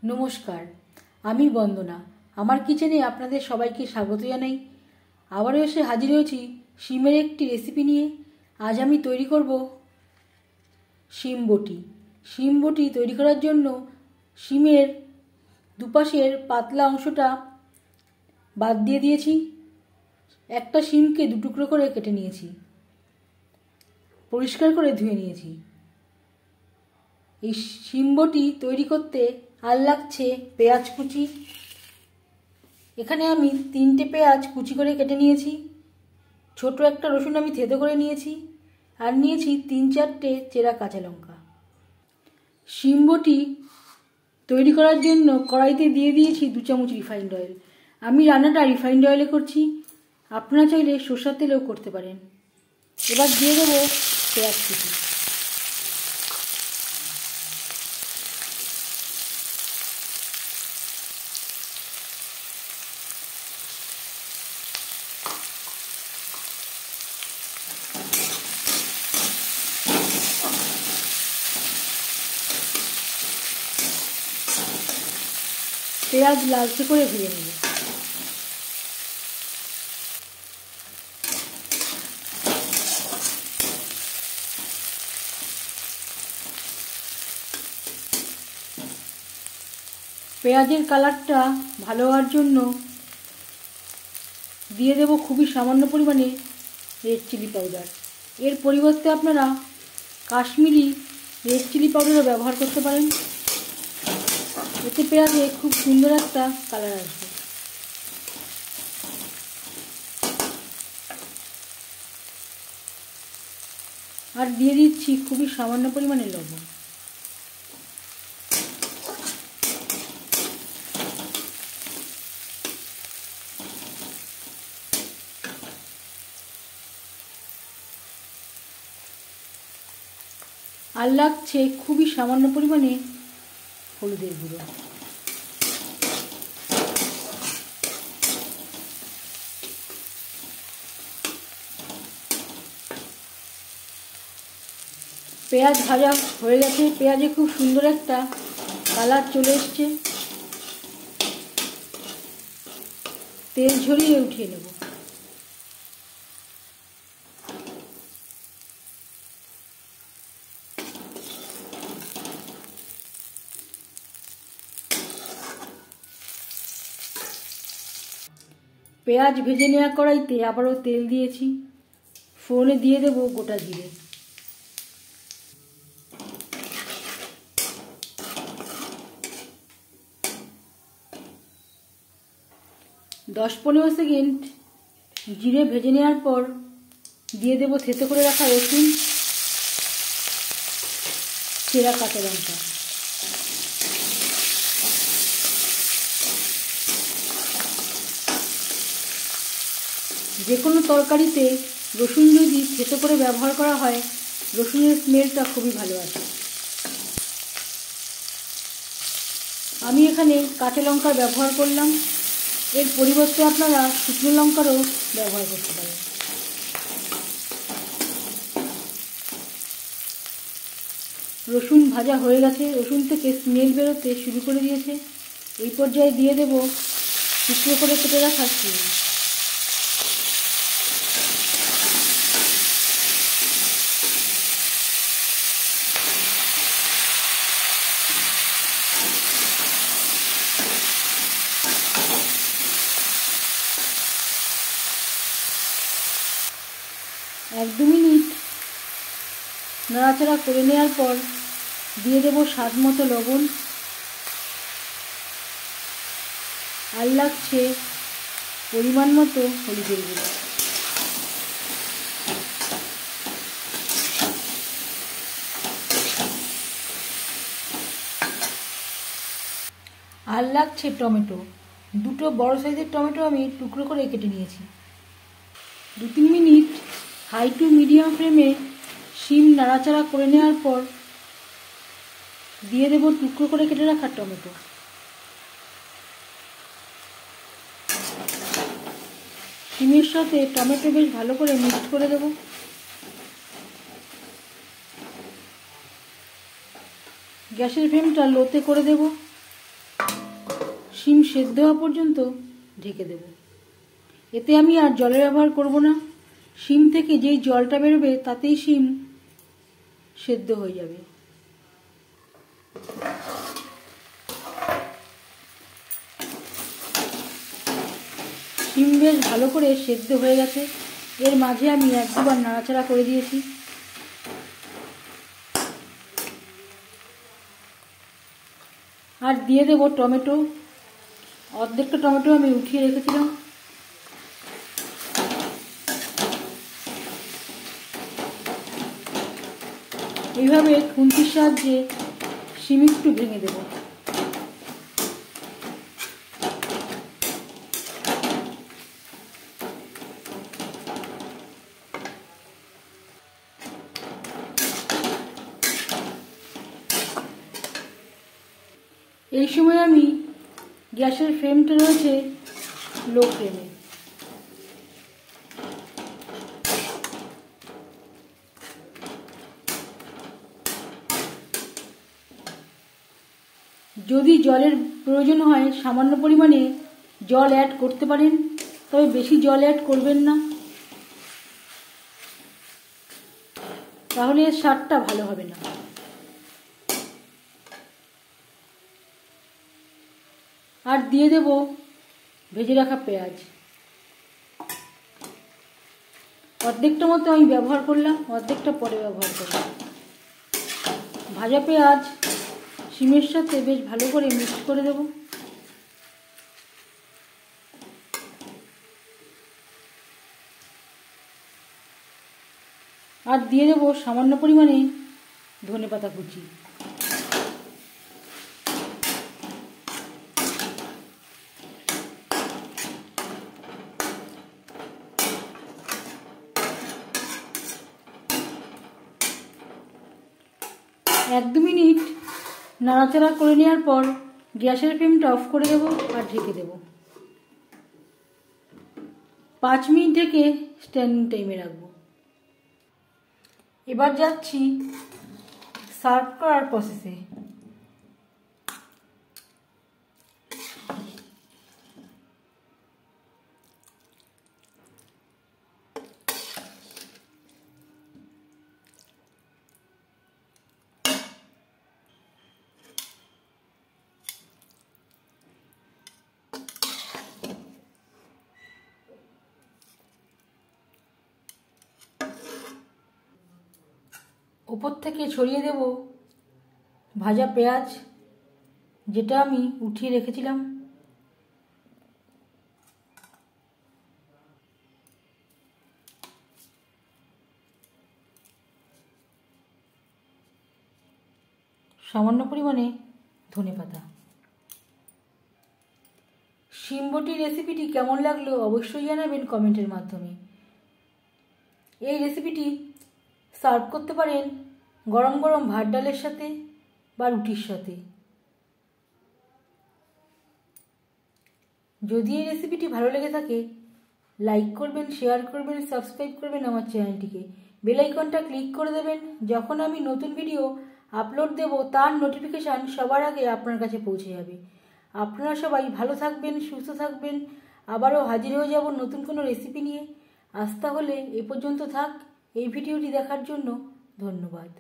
নমস্কার, আমি বন্দনা। আমার কিচেনে আপনাদের সবাইকে স্বাগত জানাই। আবারও এসে হাজির হয়েছি শিমের একটি রেসিপি নিয়ে। আজ আমি তৈরি করব শিম বটি। শিম বটি তৈরি করার জন্য শিমের দুপাশের পাতলা অংশটা বাদ দিয়ে দিয়েছি। একটা শিমকে দু টুকরো করে কেটে নিয়েছি, পরিষ্কার করে ধুয়ে নিয়েছি। এই শিম বটি তৈরি করতে আর লাগছে পেঁয়াজ কুচি। এখানে আমি 3টে পেঁয়াজ কুচি করে কেটে নিয়েছি। ছোট একটা রসুন আমি থেঁতো করে নিয়েছি, আর নিয়েছি 3-4টে চেরা কাঁচা লঙ্কা। শিম বটি তৈরি করার জন্য কড়াইতে দিয়ে দিয়েছি 2 চামচ রিফাইন্ড অয়েল। আমি রান্নাটা রিফাইন্ড অয়েলে করছি, আপনারা চাইলে সরষের তেলেও করতে পারেন। এবার দিয়ে দেবো পেঁয়াজ কুচি। পেঁয়াজ লালচে করে ভেজে নেব। পেঁয়াজের কালারটা ভালো হওয়ার জন্য দিয়ে দেব খুবই সামান্য পরিমাণে রেড চিলি পাউডার। এর পরিবর্তে আপনারা কাশ্মীরি রেড চিলি পাউডারও ব্যবহার করতে পারেন। এতে পেঁয়াজে খুব সুন্দর একটা কালার আসবে। আর দিয়ে দিচ্ছি খুবই সামান্য পরিমাণে লবণ। আর লাগছে খুবই সামান্য পরিমাণে হলুদের গুঁড়ো। পেঁয়াজ ভাজা হয়ে গেছে, পেঁয়াজে খুব সুন্দর একটা কালার চলে এসছে। তেল ঝরিয়ে উঠিয়ে নেব। পেঁয়াজ ভেজে নেওয়া কড়াইতে আবারও তেল দিয়েছি। ফোড়নে দিয়ে দেব গোটা জিরে। দশ 15 সেকেন্ড জিরে ভেজে নেওয়ার পর দিয়ে দেব থেঁতো করে রাখা রসুন, চেরা কাঁচা লঙ্কা। যে কোনো তরকারিতে রসুন যদি থেঁতো করে ব্যবহার করা হয়, রসুনের স্মেলটা খুবই ভালো আসে। আমি এখানে কাঁচা লঙ্কার ব্যবহার করলাম, এর পরিবর্তে আপনারা শুকনো লঙ্কারও ব্যবহার করতে পারেন। রসুন ভাজা হয়ে গেছে, রসুন থেকে স্মেল বেরোতে শুরু করে দিয়েছে। এই পর্যায়ে দিয়ে দেব টুকরো করে কেটে রাখা শিম। এক 2 মিনিট নাড়াচাড়া করে নেওয়ার পর দিয়ে দেব স্বাদ মতো লবণ। আর লাগছে পরিমাণ মতো হলুদের গুঁড়ো। আর লাগছে টমেটো। 2টো বড় সাইজের টমেটো আমি টুকরো করে কেটে নিয়েছি। 2-3 মিনিট হাই টু মিডিয়াম ফ্লেমে শিম নাড়াচাড়া করে নেওয়ার পর দিয়ে দেব টুকরো করে কেটে রাখা টমেটো। শিমের সাথে টমেটো বেশ ভালো করে মিক্স করে দেব। গ্যাসের ফ্লেমটা লোতে করে দেব। শিম সেদ্ধ হওয়া পর্যন্ত ঢেকে দেব। এতে আমি আর জলের ব্যবহার করব না। শিম থেকে যেই জলটা বেরোবে তাতেই শিম সেদ্ধ হয়ে যাবে। শিম বেশ ভালো করে সেদ্ধ হয়ে গেছে। এর মাঝে আমি এক দুবার নাড়াচাড়া করে দিয়েছি। আর দিয়ে দেব টমেটো। অর্ধেকটা টমেটো আমি উঠিয়ে রেখেছিলাম। এইভাবে খুন্তির সাহায্যে শিম একটু ভেঙে দেব। এই সময় আমি গ্যাসের ফ্লেমটা রয়েছে লো ফ্লেমে। যদি জলের প্রয়োজন হয় সামান্য পরিমাণে জল অ্যাড করতে পারেন, তবে বেশি জল অ্যাড করবেন না, তাহলে এর স্বাদটা ভালো হবে না। আর দিয়ে দেব ভেজে রাখা পেঁয়াজ। অর্ধেকটা মতো আমি ব্যবহার করলাম, অর্ধেকটা পরে ব্যবহার করলাম। ভাজা পেঁয়াজ শিমের সাথে বেশ ভালো করে মিক্স করে দেব। আর দিয়ে দেব সামান্য পরিমাণে ধনেপাতা কুচি। এক দু মিনিট নাড়াচাড়া করে নেওয়ার পর গ্যাসের ফ্লেমটা অফ করে দেব আর ঢেকে দেব। 5 মিনিট ঢেকে স্ট্যান্ডিং টাইমে রাখবো। এবার যাচ্ছি সার্ভ করার প্রসেসে। উপর থেকে ছড়িয়ে দেব ভাজা পেঁয়াজ, যেটা আমি উঠিয়ে রেখেছিলাম। সামান্য পরিমাণে ধনেপাতা। শিম বটি রেসিপিটি কেমন লাগলো অবশ্যই জানাবেন কমেন্টের মাধ্যমে। এই রেসিপিটি সার্ভ করতে পারেন গরম গরম ভাত ডালের সাথে বা রুটির সাথে। যদি এই রেসিপিটি ভালো লেগে থাকে লাইক করবেন, শেয়ার করবেন, সাবস্ক্রাইব করবেন আমার চ্যানেলটিকে। বেল আইকনটা ক্লিক করে দেবেন। যখন আমি নতুন ভিডিও আপলোড দেব তার নোটিফিকেশান সবার আগে আপনার কাছে পৌঁছে যাবে। আপনারা সবাই ভালো থাকবেন, সুস্থ থাকবেন। আবারও হাজির হয়ে যাব নতুন কোনো রেসিপি নিয়ে। আজ তাহলে এ পর্যন্ত থাক। এই ভিডিওটি দেখার জন্য ধন্যবাদ।